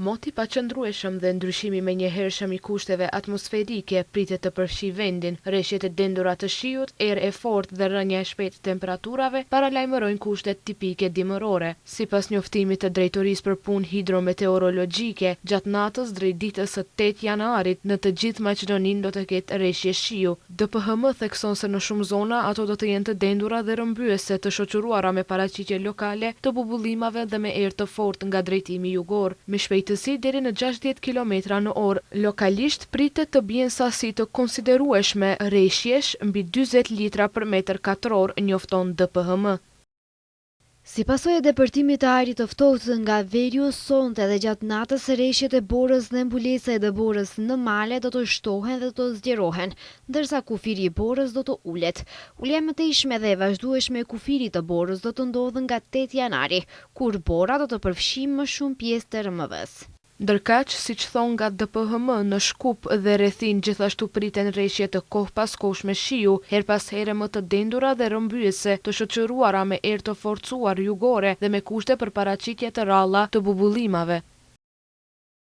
Moti paqëndrueshëm dhe ndryshimi menjëhershëm i kushteve atmosferike pritet të përfshijë vendin. Rreshjet e dendura të shiut, erë e fortë dhe rënja e shpejtë e temperaturave paralajmërojnë kushtet tipike dimërore. Sipas njoftimit të Drejtorisë për Punë Hidrometeorologjike, gjatë natës drejt ditës së 8 janarit në të gjithë Maqedoninë do të ketë rreshje shiu. DPHM thekson se në shumë zona ato do të jenë të dendura dhe rrëmbyese, të shoqëruara me paraqitje lokale të bubullimave dhe me erë të fortë nga drejtimi jugor. Me shpejtësi deri në 60 km/h, lokalisht pritet të bien sasi të konsiderueshme rreshjesh mbi 40 litra për metër katror, njofton DPHM. Si pasojë e depërtimit të ajrit të ftohtë nga veriu sonte dhe gjatë natës, rreshjet e borës dhe mbulesa e dëborës në male do të shtohen dhe do të zgjerohen, ndërsa kufiri i borës do të ulet. Ulja e mëtejshme dhe e vazhdueshme e kufirit të borës do të ndodhë nga 8 janari, kur bora do të përfshijë më shumë pjesë të RMV-s. Ndërkaq, siç thon nga DPHM, në Shkup dhe rrethin gjithashtu priten rreshje të kohë pas kohshme shiu, her pas here më të dendura dhe rrëmbyese, të shoqëruara me erë të forcuar jugore dhe me kushte për paraqitje të rralla të bubullimave.